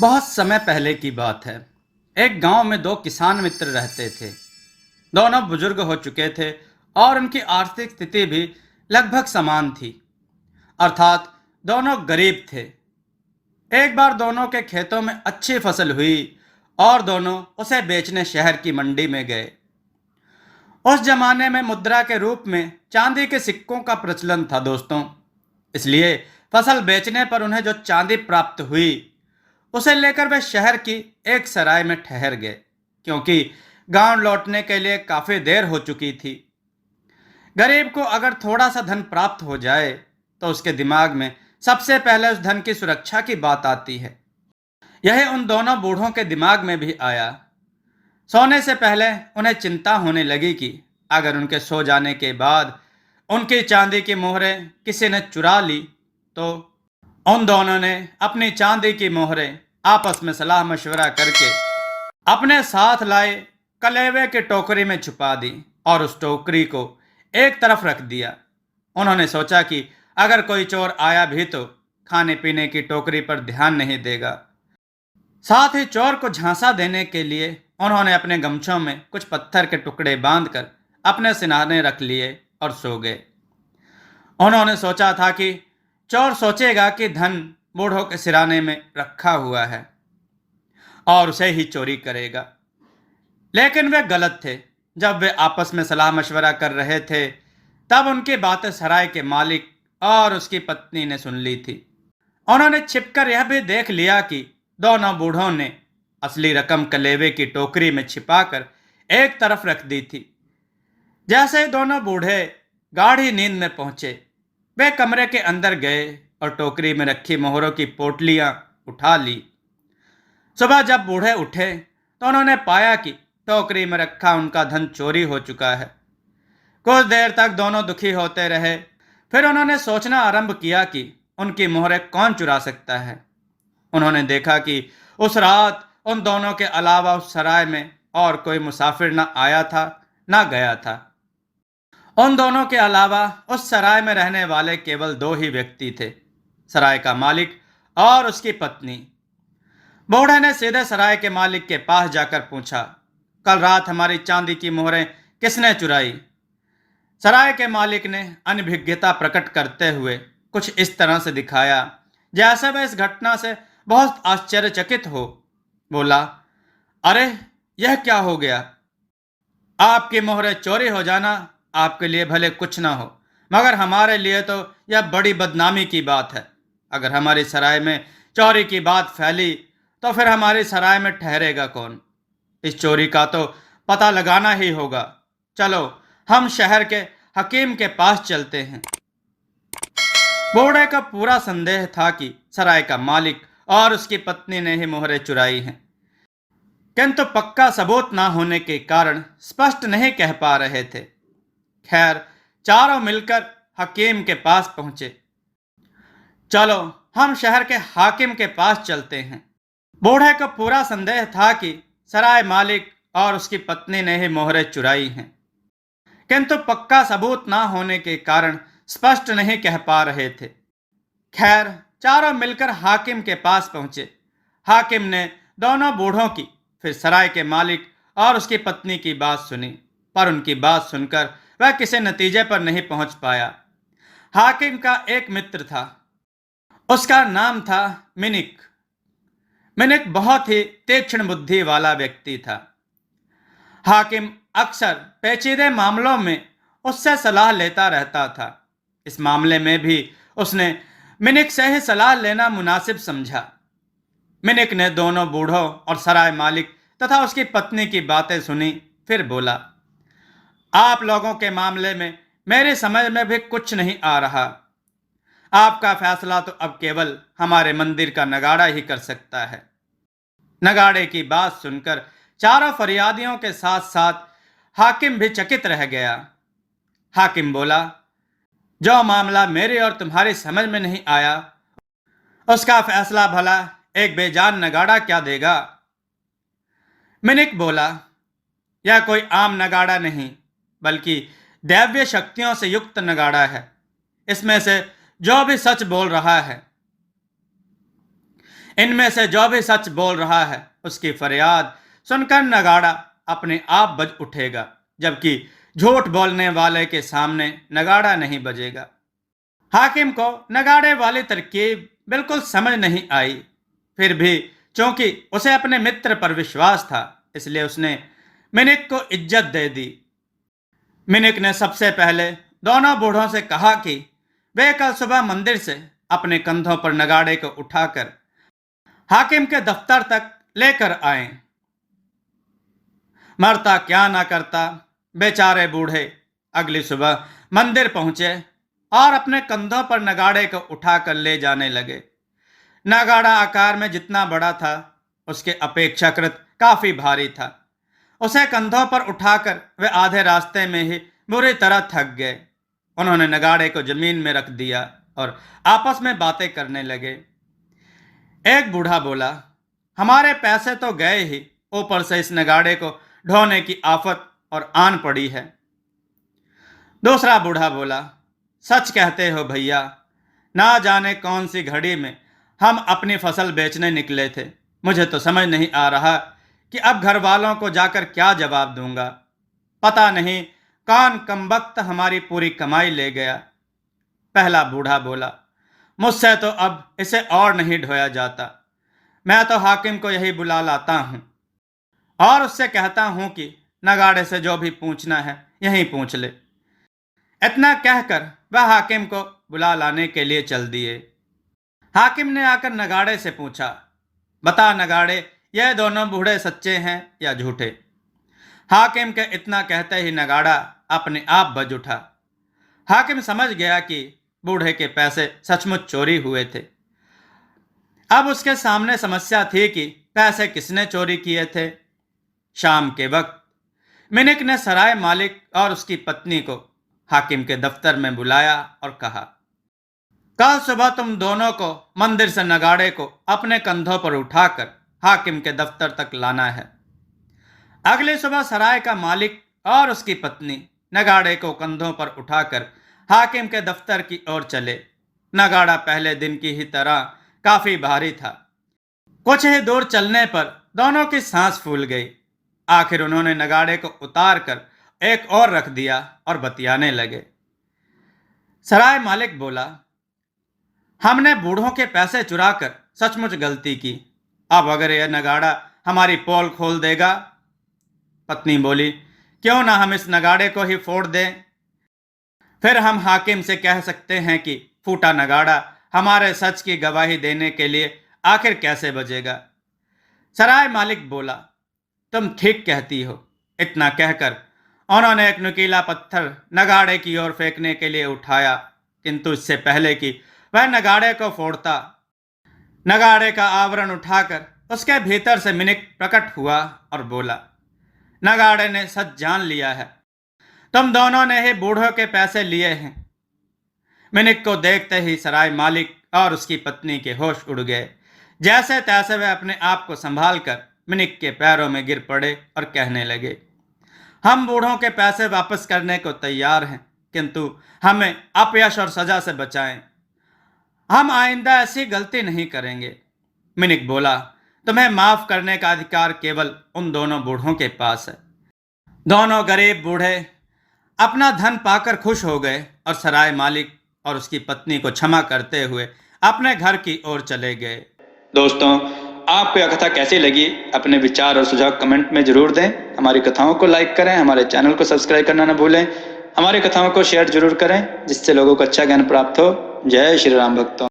बहुत समय पहले की बात है। एक गांव में दो किसान मित्र रहते थे। दोनों बुजुर्ग हो चुके थे और उनकी आर्थिक स्थिति भी लगभग समान थी, अर्थात दोनों गरीब थे। एक बार दोनों के खेतों में अच्छी फसल हुई और दोनों उसे बेचने शहर की मंडी में गए। उस जमाने में मुद्रा के रूप में चांदी के सिक्कों का प्रचलन था दोस्तों। इसलिए फसल बेचने पर उन्हें जो चांदी प्राप्त हुई उसे लेकर वे शहर की एक सराय में ठहर गए, क्योंकि गांव लौटने के लिए काफी देर हो चुकी थी। गरीब को अगर थोड़ा सा धन प्राप्त हो जाए तो उसके दिमाग में सबसे पहले उस धन की सुरक्षा की बात आती है। यही उन दोनों बूढ़ों के दिमाग में भी आया। सोने से पहले उन्हें चिंता होने लगी कि अगर उनके सो जाने के बाद उनकी चांदी की मोहरें किसी ने चुरा ली तो उन दोनों ने अपनी चांदी की मोहरें आपस में सलाह मशवरा करके अपने साथ लाए कलेवे की टोकरी में छुपा दी और उस टोकरी को एक तरफ रख दिया। उन्होंने सोचा कि अगर कोई चोर आया भी तो खाने पीने की टोकरी पर ध्यान नहीं देगा। साथ ही चोर को झांसा देने के लिए उन्होंने अपने गमछों में कुछ पत्थर के टुकड़े बांधकर अपने सिरहाने रख लिए और सो गए। उन्होंने सोचा था कि चोर सोचेगा कि धन बूढ़ों के सिराने में रखा हुआ है और उसे ही चोरी करेगा, लेकिन वे गलत थे। जब वे आपस में सलाह मशवरा कर रहे थे तब उनकी बातें सराय के मालिक और उसकी पत्नी ने सुन ली थी। उन्होंने छिपकर यह भी देख लिया कि दोनों बूढ़ों ने असली रकम कलेवे की टोकरी में छिपाकर एक तरफ रख दी थी। जैसे ही दोनों बूढ़े गाढ़ी नींद में पहुंचे, वे कमरे के अंदर गए और टोकरी में रखी मोहरों की पोटलियां उठा ली। सुबह जब बूढ़े उठे तो उन्होंने पाया कि टोकरी में रखा उनका धन चोरी हो चुका है। कुछ देर तक दोनों दुखी होते रहे। फिर उन्होंने सोचना आरंभ किया कि उनकी मोहरें कौन चुरा सकता है। उन्होंने देखा कि उस रात उन दोनों के अलावा उस सराय में और कोई मुसाफिर न आया था न गया था। उन दोनों के अलावा उस सराय में रहने वाले केवल दो ही व्यक्ति थे, सराय का मालिक और उसकी पत्नी। बूढ़े ने सीधे सराय के मालिक के पास जाकर पूछा, कल रात हमारी चांदी की मोहरें किसने चुराई? सराय के मालिक ने अनभिज्ञता प्रकट करते हुए कुछ इस तरह से दिखाया जैसे वह इस घटना से बहुत आश्चर्यचकित हो। बोला, अरे यह क्या हो गया? आपकी मोहरें चोरी हो जाना आपके लिए भले कुछ ना हो, मगर हमारे लिए तो यह बड़ी बदनामी की बात है। अगर हमारी सराय में चोरी की बात फैली तो फिर हमारी सराय में ठहरेगा कौन? इस चोरी का तो पता लगाना ही होगा। चलो हम शहर के हकीम के पास चलते हैं। बूढ़े का पूरा संदेह था कि सराय का मालिक और उसकी पत्नी ने ही मोहरें चुराई हैं, किंतु पक्का सबूत ना होने के कारण स्पष्ट नहीं कह पा रहे थे। खैर, चारों मिलकर हकीम के पास पहुंचे। चलो हम शहर के हाकिम के पास चलते हैं। बूढ़े को पूरा संदेह था कि सराय मालिक और उसकी पत्नी ने ही मोहरें चुराई हैं, किंतु पक्का सबूत ना होने के कारण स्पष्ट नहीं कह पा रहे थे। खैर, चारों मिलकर हाकिम के पास पहुंचे। हाकिम ने दोनों बूढ़ों की, फिर सराय के मालिक और उसकी पत्नी की बात सुनी, पर उनकी बात सुनकर वह किसी नतीजे पर नहीं पहुंच पाया। हाकिम का एक मित्र था, उसका नाम था मिनिक। मिनिक बहुत ही तीक्ष्ण बुद्धि वाला व्यक्ति था। हाकिम अक्सर पेचीदे मामलों में उससे सलाह लेता रहता था। इस मामले में भी उसने मिनिक से ही सलाह लेना मुनासिब समझा। मिनिक ने दोनों बूढ़ों और सराय मालिक तथा उसकी पत्नी की बातें सुनी, फिर बोला, आप लोगों के मामले में मेरी समझ में भी कुछ नहीं आ रहा। आपका फैसला तो अब केवल हमारे मंदिर का नगाड़ा ही कर सकता है। नगाड़े की बात सुनकर चारों फरियादियों के साथ साथ हाकिम भी चकित रह गया। हाकिम बोला, जो मामला मेरी और तुम्हारी समझ में नहीं आया उसका फैसला भला एक बेजान नगाड़ा क्या देगा? मिनिक बोला, यह कोई आम नगाड़ा नहीं बल्कि दैवीय शक्तियों से युक्त नगाड़ा है। इसमें से जो भी सच बोल रहा है इनमें से जो भी सच बोल रहा है उसकी फरियाद सुनकर नगाड़ा अपने आप बज उठेगा, जबकि झूठ बोलने वाले के सामने नगाड़ा नहीं बजेगा। हाकिम को नगाड़े वाली तरकीब बिल्कुल समझ नहीं आई। फिर भी चूंकि उसे अपने मित्र पर विश्वास था, इसलिए उसने मिनिक को इज्जत दे दी। मिनिक ने सबसे पहले दोनों बूढ़ों से कहा कि वे कल सुबह मंदिर से अपने कंधों पर नगाड़े को उठाकर हाकिम के दफ्तर तक लेकर आए। मरता क्या ना करता, बेचारे बूढ़े अगली सुबह मंदिर पहुंचे और अपने कंधों पर नगाड़े को उठाकर ले जाने लगे। नगाड़ा आकार में जितना बड़ा था, उसके अपेक्षाकृत काफी भारी था। उसे कंधों पर उठाकर वे आधे रास्ते में ही बुरी तरह थक गए। उन्होंने नगाड़े को जमीन में रख दिया और आपस में बातें करने लगे। एक बूढ़ा बोला, हमारे पैसे तो गए ही, ऊपर से इस नगाड़े को ढोने की आफत और आन पड़ी है। दूसरा बूढ़ा बोला, सच कहते हो भैया, ना जाने कौन सी घड़ी में हम अपनी फसल बेचने निकले थे। मुझे तो समझ नहीं आ रहा कि अब घर वालों को जाकर क्या जवाब दूंगा। पता नहीं कौन कमबख्त हमारी पूरी कमाई ले गया। पहला बूढ़ा बोला, मुझसे तो अब इसे और नहीं ढोया जाता। मैं तो हाकिम को यही बुला लाता हूं और उससे कहता हूं कि नगाड़े से जो भी पूछना है यहीं पूछ ले। इतना कहकर वह हाकिम को बुला लाने के लिए चल दिए। हाकिम ने आकर नगाड़े से पूछा, बता नगाड़े, यह दोनों बूढ़े सच्चे हैं या झूठे? हाकिम के इतना कहते ही नगाड़ा अपने आप बज उठा। हाकिम समझ गया कि बूढ़े के पैसे सचमुच चोरी हुए थे। अब उसके सामने समस्या थी कि पैसे किसने चोरी किए थे। शाम के वक्त मिनिक ने सराय मालिक और उसकी पत्नी को हाकिम के दफ्तर में बुलाया और कहा, कल सुबह तुम दोनों को मंदिर से नगाड़े को अपने कंधों पर उठाकर हाकिम के दफ्तर तक लाना है। अगली सुबह सराय का मालिक और उसकी पत्नी नगाड़े को कंधों पर उठाकर हाकिम के दफ्तर की ओर चले। नगाड़ा पहले दिन की ही तरह काफी भारी था। कुछ ही दूर चलने पर दोनों की सांस फूल गई। आखिर उन्होंने नगाड़े को उतार कर एक और रख दिया और बतियाने लगे। सराय मालिक बोला, हमने बूढ़ों के पैसे चुराकर सचमुच गलती की। अब अगर यह नगाड़ा हमारी पोल खोल देगा। पत्नी बोली, क्यों ना हम इस नगाड़े को ही फोड़ दें। फिर हम हाकिम से कह सकते हैं कि फूटा नगाड़ा हमारे सच की गवाही देने के लिए आखिर कैसे बजेगा। सराय मालिक बोला, तुम ठीक कहती हो। इतना कहकर उन्होंने एक नुकीला पत्थर नगाड़े की ओर फेंकने के लिए उठाया, किंतु इससे पहले कि वह नगाड़े को फोड़ता, नगाड़े का आवरण उठाकर उसके भीतर से मिनिक प्रकट हुआ और बोला, नगाड़े ने सच जान लिया है। तुम दोनों ने ही बूढ़ों के पैसे लिए हैं। मिनिक को देखते ही सराय मालिक और उसकी पत्नी के होश उड़ गए। जैसे तैसे वे अपने आप को संभाल कर मिनिक के पैरों में गिर पड़े और कहने लगे, हम बूढ़ों के पैसे वापस करने को तैयार हैं, किंतु हमें अपयश और सजा से बचाएं। हम आइंदा ऐसी गलती नहीं करेंगे। मिनिक बोला, तुम्हें माफ करने का अधिकार केवल उन दोनों बूढ़ों के पास है। दोनों गरीब बूढ़े अपना धन पाकर खुश हो गए और सराय मालिक और उसकी पत्नी को क्षमा करते हुए अपने घर की ओर चले गए। दोस्तों, आपको यह कथा कैसी लगी? अपने विचार और सुझाव कमेंट में जरूर दें। हमारी कथाओं को लाइक करें, हमारे चैनल को सब्सक्राइब करना न भूलें। हमारी कथाओं को शेयर जरूर करें, जिससे लोगों को अच्छा ज्ञान प्राप्त हो। जय श्री राम भक्तों।